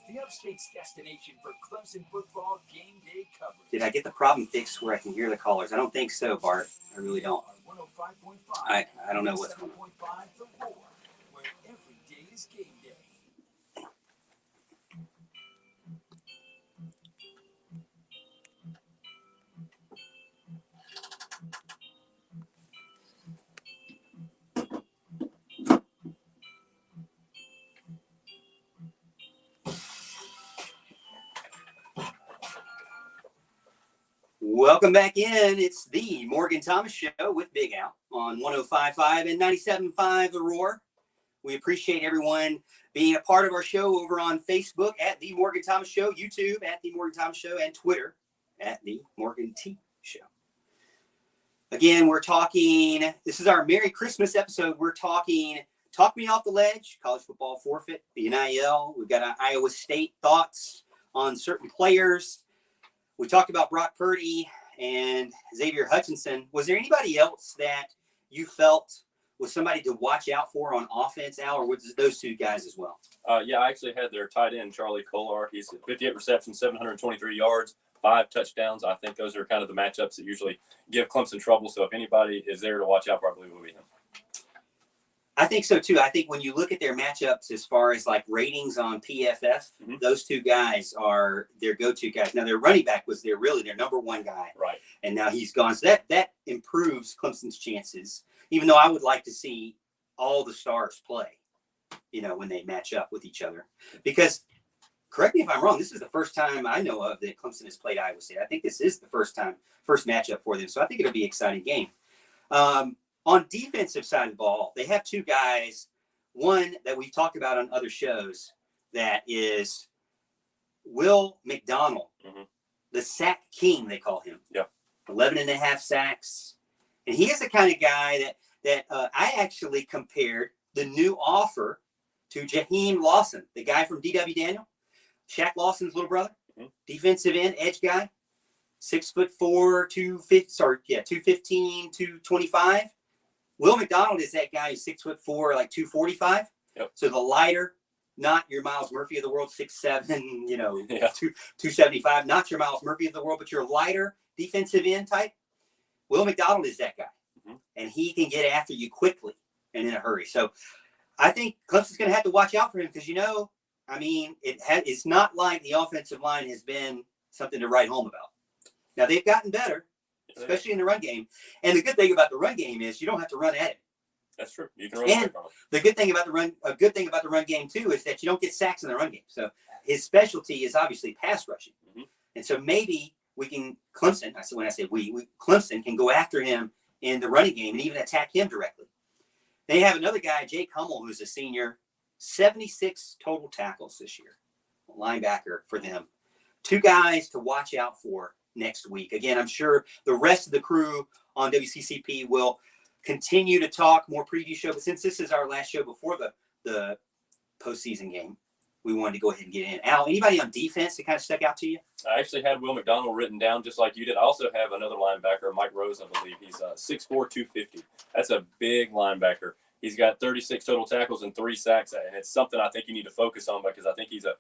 The Upstate's destination for Clemson football game day coverage. Did I get the problem fixed where I can hear the callers? I don't think so, Bart. I really don't. On 105.5. I don't know what's going on. 7.5 The Roar, where every day is game day. Welcome back in. It's the Morgan Thomas Show with Big Al on 105.5 and 97.5 The Roar. We appreciate everyone being a part of our show over on Facebook at The Morgan Thomas Show, YouTube at The Morgan Thomas Show, and Twitter at The Morgan T Show. Again, we're talking, this is our Merry Christmas episode. We're talking Talk Me Off the Ledge, college football forfeit, the NIL. We've got our Iowa State thoughts on certain players. We talked about Brock Purdy and Xavier Hutchinson. Was there anybody else that you felt was somebody to watch out for on offense, Al, or was it those two guys as well? Yeah, I actually had their tight end, Charlie Kolar. He's 58 receptions, 723 yards, 5 touchdowns. I think those are kind of the matchups that usually give Clemson trouble. So if anybody is there to watch out for, I believe it will be him. I think so, too. I think when you look at their matchups as far as like ratings on PFF, those two guys are their go-to guys. Now, their running back was their number one guy. Right. And now he's gone. So that improves Clemson's chances, even though I would like to see all the stars play, when they match up with each other. Because, correct me if I'm wrong, this is the first time I know of that Clemson has played Iowa State. I think this is the first matchup for them. So I think it'll be an exciting game. On defensive side of the ball, they have two guys, one that we've talked about on other shows, that is Will McDonald, the sack king, they call him. Yeah. 11 and a half sacks. And he is the kind of guy that I actually compared the new offer to Jaheim Lawson, the guy from D.W. Daniel, Shaq Lawson's little brother, defensive end, edge guy, 6'4", 215, 225. Will McDonald is that guy who's 6'4", like 245. Yep. So the lighter, not your Miles Murphy of the world, 6'7", 275. Not your Miles Murphy of the world, but your lighter defensive end type. Will McDonald is that guy, and he can get after you quickly and in a hurry. So I think Clemson's going to have to watch out for him because it's not like the offensive line has been something to write home about. Now they've gotten better, especially in the run game. And the good thing about the run game is you don't have to run at it. That's true. You can run and the good thing about the run game too is that you don't get sacks in the run game. So his specialty is obviously pass rushing. And so maybe we can Clemson can go after him in the running game and even attack him directly. They have another guy, Jake Hummel, who's a senior, 76 total tackles this year, linebacker for them. Two guys to watch out for next week. Again, I'm sure the rest of the crew on WCCP will continue to talk more preview show. But since this is our last show before the postseason game, we wanted to go ahead and get in. Al, anybody on defense that kind of stuck out to you? I actually had Will McDonald written down just like you did. I also have another linebacker, Mike Rose, I believe. He's 6'4", 250. That's a big linebacker. He's got 36 total tackles and 3 sacks, and it's something I think you need to focus on because I think he's a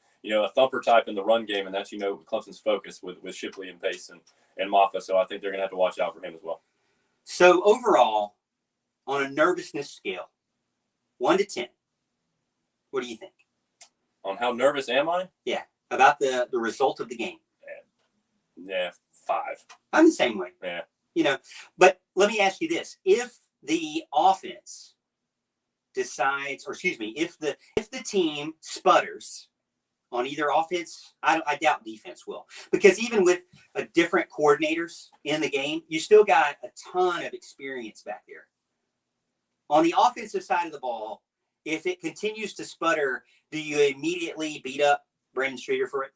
thumper type in the run game, and that's Clemson's focus with Shipley and Pace and Maffa. So I think they're going to have to watch out for him as well. So overall, on a nervousness scale, 1 to 10, what do you think? On how nervous am I? Yeah, about the result of the game. Yeah, 5. I'm the same way. Yeah. But let me ask you this: if the offense decides, or excuse me, if the team sputters on either offense, I doubt defense will, because even with different coordinators in the game, you still got a ton of experience back there. On the offensive side of the ball, if it continues to sputter, do you immediately beat up Brandon Streeter for it?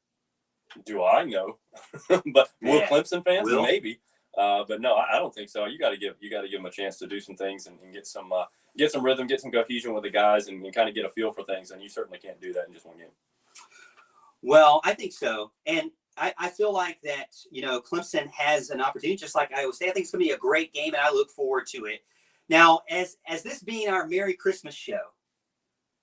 Do I know? But will Clemson fans? Will. Maybe. But no, I don't think so. You got to give them a chance to do some things and get some rhythm, get some cohesion with the guys, and kind of get a feel for things. And you certainly can't do that in just one game. Well, I think so. And I feel like that, Clemson has an opportunity, just like Iowa State. I think it's going to be a great game, and I look forward to it. Now, as this being our Merry Christmas show,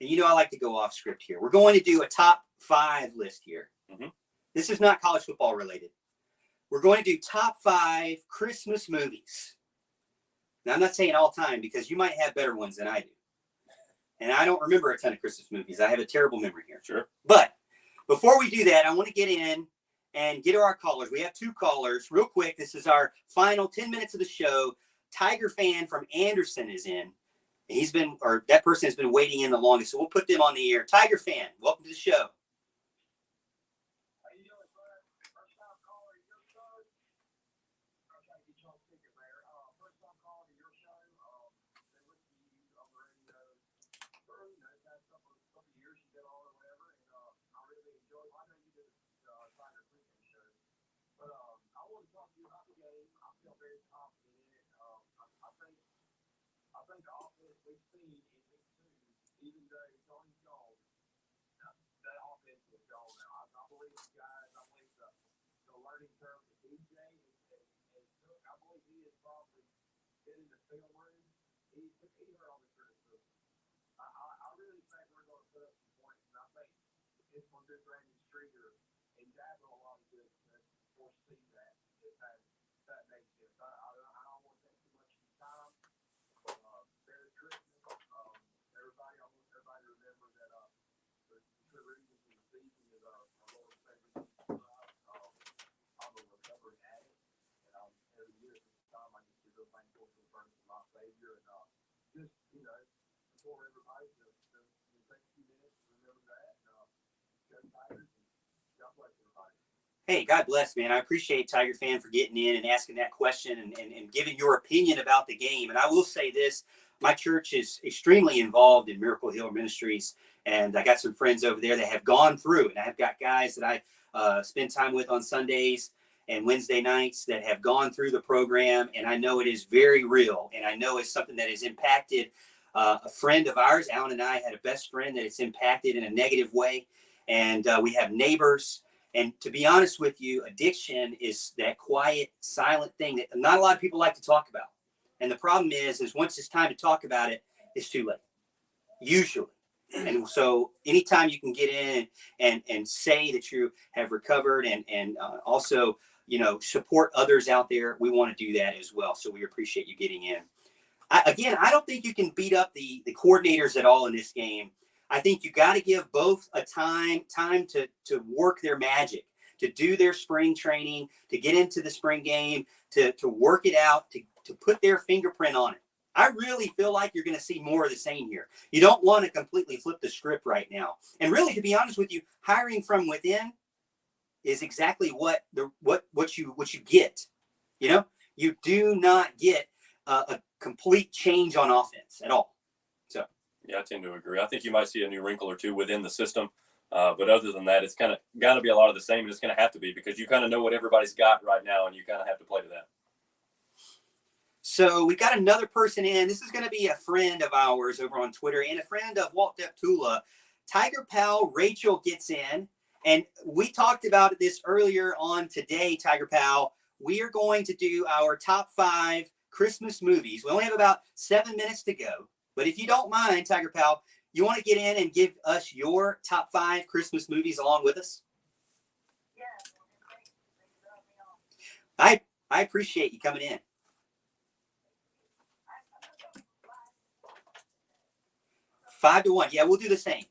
and I like to go off script here, we're going to do a top 5 list here. Mm-hmm. This is not college football related. We're going to do top 5 Christmas movies. Now, I'm not saying all time, because you might have better ones than I do. And I don't remember a ton of Christmas movies. I have a terrible memory here. Sure. But before we do that, I want to get in and get to our callers. We have 2 callers. Real quick, this is our final 10 minutes of the show. Tiger fan from Anderson is in. That person has been waiting in the longest, so we'll put them on the air. Tiger fan, welcome to the show. I think the offense we've seen in week 2, even though Tony Jones, that offense is gone now. I believe the guys, I believe the learning curve of DJ is I believe he is probably been in the film room. He heard all the criticism. I really think we're going to put up some points, and I think it's going to do Brandon Streeter and Dazzle a lot of good to foresee that next year. I don't want to take too much of your time. Merry Christmas. Everybody, I want everybody to remember that the true reason for the season is our Lord and Savior Jesus Christ. I'm a recovering addict, and every year at this time I get to real thankful for the birth of my Savior, and just before everybody to take a few minutes to remember that. Go Tigers, and God bless everybody. Hey, God bless, man. I appreciate Tiger fan for getting in and asking that question and giving your opinion about the game. And I will say this, my church is extremely involved in Miracle Hill Ministries, and I got some friends over there that have gone through, and I've got guys that I spend time with on Sundays and Wednesday nights that have gone through the program, and I know it is very real, and I know it's something that has impacted a friend of ours. Alan and I had a best friend that it's impacted in a negative way, and we have neighbors. And to be honest with you, addiction is that quiet, silent thing that not a lot of people like to talk about. And the problem is once it's time to talk about it, it's too late, usually. And so anytime you can get in and say that you have recovered and also, support others out there, we want to do that as well. So we appreciate you getting in. I don't think you can beat up the coordinators at all in this game. I think you got to give both a time to work their magic, to do their spring training, to get into the spring game, to work it out, to put their fingerprint on it. I really feel like you're going to see more of the same here. You don't want to completely flip the script right now. And really, to be honest with you, hiring from within is exactly what you get. You do not get a complete change on offense at all. So. Yeah, I tend to agree. I think you might see a new wrinkle or two within the system. But other than that, it's kind of got to be a lot of the same. And it's going to have to be because you kind of know what everybody's got right now, and you kind of have to play to that. So we got another person in. This is going to be a friend of ours over on Twitter and a friend of Walt Deptula. Tiger Pal Rachel gets in. And we talked about this earlier on today, Tiger Pal. We are going to do our top 5 Christmas movies. We only have about 7 minutes to go. But if you don't mind, Tiger Pal, you want to get in and give us your top 5 Christmas movies along with us? I appreciate you coming in. Five to 1. Yeah, we'll do the same.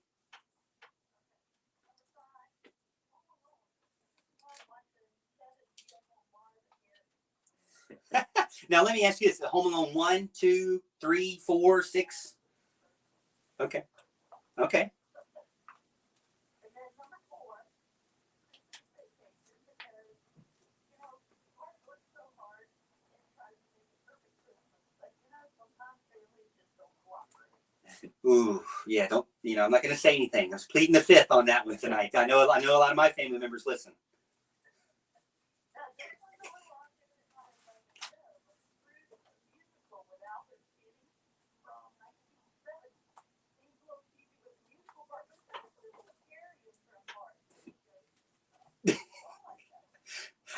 Now, let me ask you this. Home Alone 1, 2, 3, 4, 6? Okay. Okay. And then number 4, vacation, because, you know, life works so hard and tries to make a perfect Christmas, but, you know, sometimes families just don't cooperate. Ooh, yeah. Don't, I'm not going to say anything. I was pleading the fifth on that one tonight. I know a lot of my family members listen.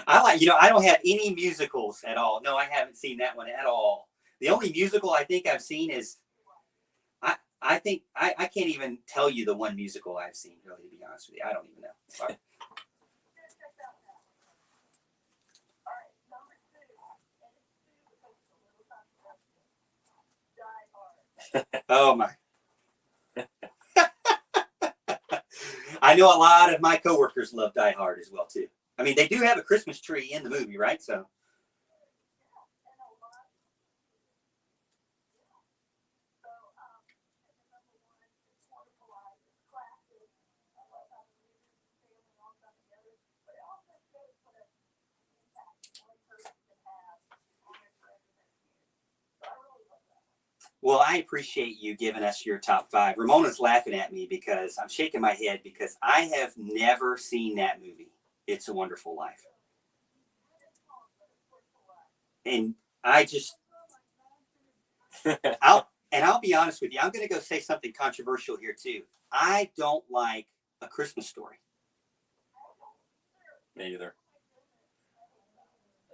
I don't have any musicals at all. No, I haven't seen that one at all. The only musical I think I've seen is, I think I can't even tell you the one musical I've seen, really, to be honest with you. I don't even know. Sorry. Oh my. I know a lot of my coworkers love Die Hard as well too. I mean, they do have a Christmas tree in the movie, right? So. Well, I appreciate you giving us your top 5. Ramona's laughing at me because I'm shaking my head because I have never seen that movie. It's a Wonderful Life. And I just, I'll be honest with you. I'm going to go say something controversial here too. I don't like A Christmas Story. Me either.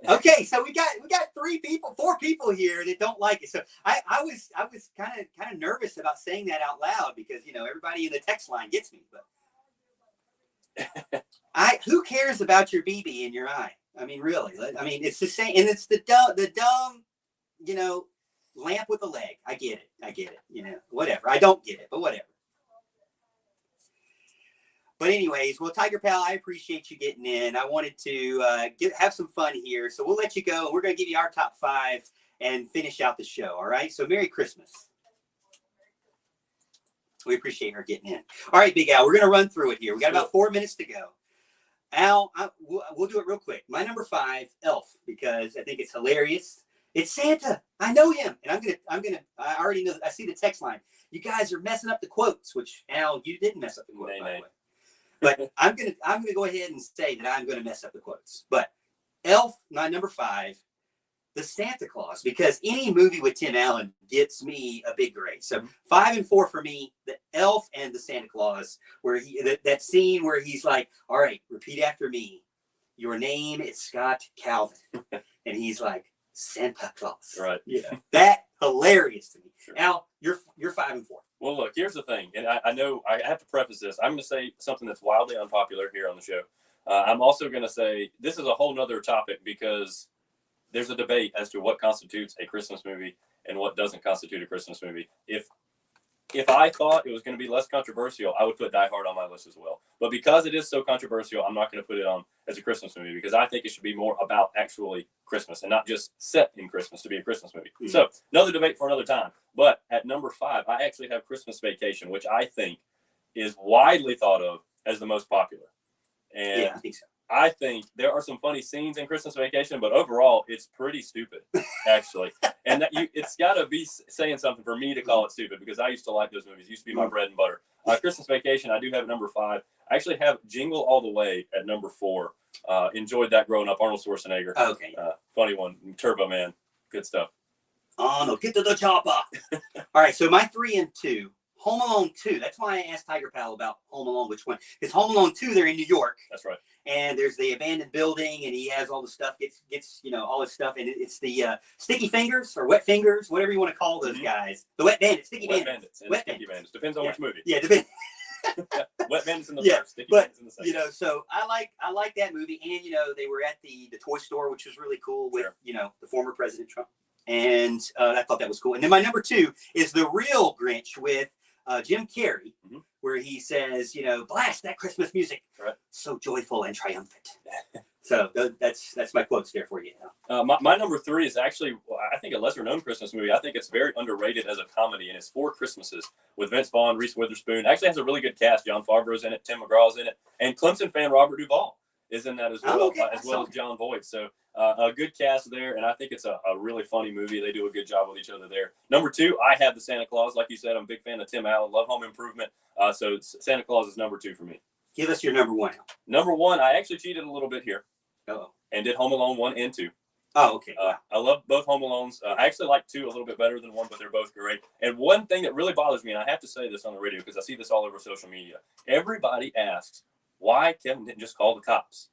Okay, so we got 4 people here that don't like it. So I was kind of nervous about saying that out loud because everybody in the text line gets me. But who cares about your BB in your eye? I mean, really. I mean, it's the same, and it's the dumb, lamp with a leg. I get it. Whatever. I don't get it, but whatever. But anyways, well, Tiger Pal, I appreciate you getting in. I wanted to have some fun here. So we'll let you go. We're going to give you our top 5 and finish out the show. All right. So Merry Christmas. We appreciate her getting in. All right, Big Al, we're going to run through it here. We got about 4 minutes to go. Al, we'll do it real quick. My number 5, Elf, because I think it's hilarious. It's Santa. I know him. And I already know. I see the text line. You guys are messing up the quotes, which Al, you didn't mess up the quote, by the way. But I'm gonna go ahead and say that I'm gonna mess up the quotes. But Elf, my number 5, the Santa Claus, because any movie with Tim Allen gets me a big grade. So 5 and 4 for me, the Elf and the Santa Claus, where that scene where he's like, "All right, repeat after me. Your name is Scott Calvin," and he's like, "Santa Claus." Right. Yeah. That hilarious to me. Sure. Al, you're 5 and 4. Well, look, here's the thing, and I know I have to preface this. I'm going to say something that's wildly unpopular here on the show. I'm also going to say this is a whole nother topic because there's a debate as to what constitutes a Christmas movie and what doesn't constitute a Christmas movie. If I thought it was going to be less controversial, I would put Die Hard on my list as well. But because it is so controversial, I'm not going to put it on as a Christmas movie because I think it should be more about actually Christmas and not just set in Christmas to be a Christmas movie. Mm-hmm. So another debate for another time. But at number 5, I actually have Christmas Vacation, which I think is widely thought of as the most popular. And yeah, I think so. I think there are some funny scenes in Christmas Vacation, but overall, it's pretty stupid, actually. And it's got to be saying something for me to call it stupid because I used to like those movies. It used to be my bread and butter. Christmas Vacation, I do have at number 5. I actually have Jingle All the Way at number 4. Enjoyed that growing up. Arnold Schwarzenegger. Okay. Funny one. Turbo Man. Good stuff. Arnold, get to the chopper. All right, so my 3 and 2. Home Alone 2. That's why I asked Tiger Pal about Home Alone, which one. Because Home Alone 2, they're in New York. That's right. And there's the abandoned building, and he has all the stuff, gets all his stuff. And it's the sticky fingers or wet fingers, whatever you want to call those guys. The wet bandits, sticky bandits. Wet bandits. Depends on which movie. Yeah, depends. Wet bandits in the first, sticky bandits in the second. So I like that movie. And, they were at the toy store, which was really cool with, the former President Trump. And I thought that was cool. And then my number 2 is The Real Grinch with Jim Carrey, where he says, blast that Christmas music. Right. So joyful and triumphant. So that's my quotes there for you. My number 3 is actually, I think, a lesser-known Christmas movie. I think it's very underrated as a comedy, and it's Four Christmases with Vince Vaughn, Reese Witherspoon. Actually has a really good cast. John Favreau's in it, Tim McGraw's in it, and Clemson fan Robert Duvall is in that as well, as well as John Voight. So a good cast there, and I think it's a really funny movie. They do a good job with each other there. Number 2, I have the Santa Claus. Like you said, I'm a big fan of Tim Allen. Love Home Improvement. So Santa Claus is number 2 for me. Give us your number 1. Number 1, I actually cheated a little bit here. Uh-oh. And did Home Alone 1 and 2. Oh, okay. I love both Home Alones. I actually like 2 a little bit better than 1, but they're both great. And one thing that really bothers me, and I have to say this on the radio because I see this all over social media, everybody asks why Kevin didn't just call the cops.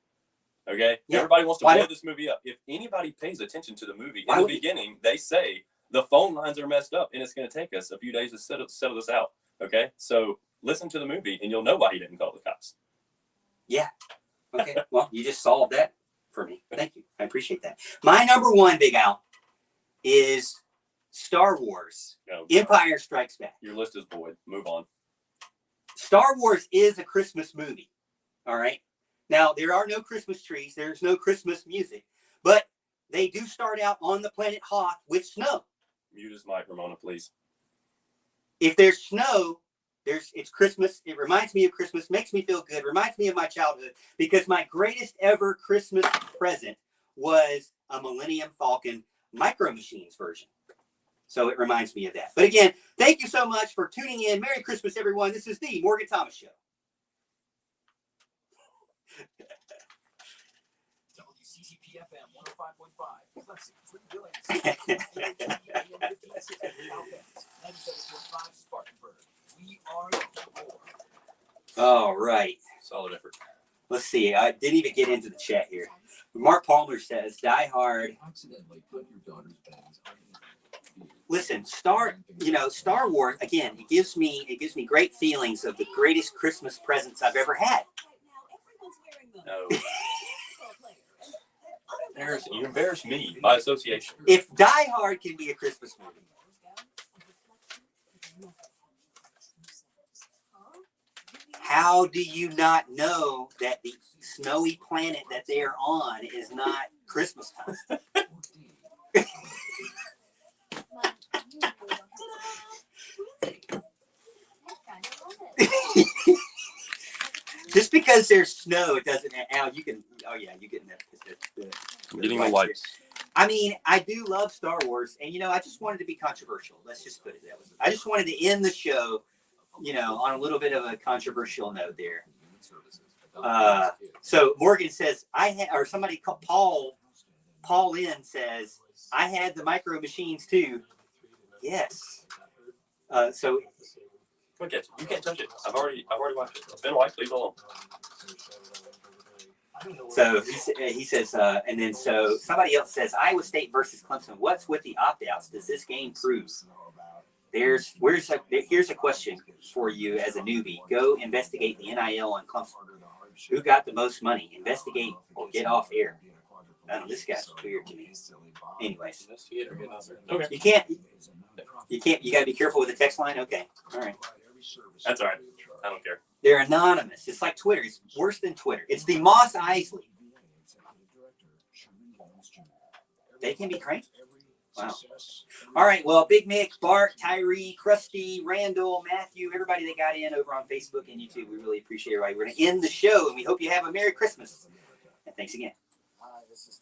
Okay? Yeah. Everybody wants to blow this movie up. If anybody pays attention to the movie, in the beginning, they say the phone lines are messed up, and it's going to take us a few days to settle this out. Okay? So listen to the movie, and you'll know why he didn't call the cops. Yeah. Okay. Well, you just solved that for me. Thank you. I appreciate that. My number 1, Big Al, is Star Wars. Empire Strikes Back. Your list is void. Move on. Star Wars is a Christmas movie. All right. Now, there are no Christmas trees. There's no Christmas music. But they do start out on the planet Hoth with snow. Mute his mic, Ramona, please. If there's snow, it's Christmas. It reminds me of Christmas, makes me feel good, reminds me of my childhood, because my greatest ever Christmas present was a Millennium Falcon Micro Machines version. So it reminds me of that. But again, thank you so much for tuning in. Merry Christmas, everyone. This is the Morgan Thomas Show. WCCP-FM 105.5, Clemson, Twin Billings, 97.5 Spartanburg. We are the roar. All right. Solid effort. Let's see. I didn't even get into the chat here. Mark Palmer says, Die Hard. Accidentally put your daughter's bangs on. Listen, Star Wars, again, it gives me great feelings of the greatest Christmas presents I've ever had. No. You embarrass me by association. If Die Hard can be a Christmas movie, how do you not know that the snowy planet that they are on is not Christmas time? Just because there's snow, it doesn't. Al, you can. Oh yeah, you get I'm getting the lights. I mean, I do love Star Wars, and I just wanted to be controversial. Let's just put it that way. I just wanted to end the show, on a little bit of a controversial note there. So Morgan says or somebody called Paul Lynn says I had the Micro Machines too. Yes. So. Okay, you can't touch it. I've already watched it. It's been wiped. Leave it alone. So he says, and then so somebody else says Iowa State versus Clemson. What's with the opt-outs? Does this game prove? Here's a question for you as a newbie. Go investigate the NIL on Clemson. Who got the most money? Investigate or get off air. I don't know. This guy's weird to me. Anyways, Okay. You can't. You got to be careful with the text line. Okay. All right. That's all right. I don't care. They're anonymous. It's like Twitter. It's worse than Twitter. It's the Moss Isley. They can be cranky. Wow. All right. Well, Big Mick, Bart, Tyree, Krusty, Randall, Matthew, everybody that got in over on Facebook and YouTube, we really appreciate everybody. We're going to end the show, and we hope you have a Merry Christmas. And thanks again. Hi, this is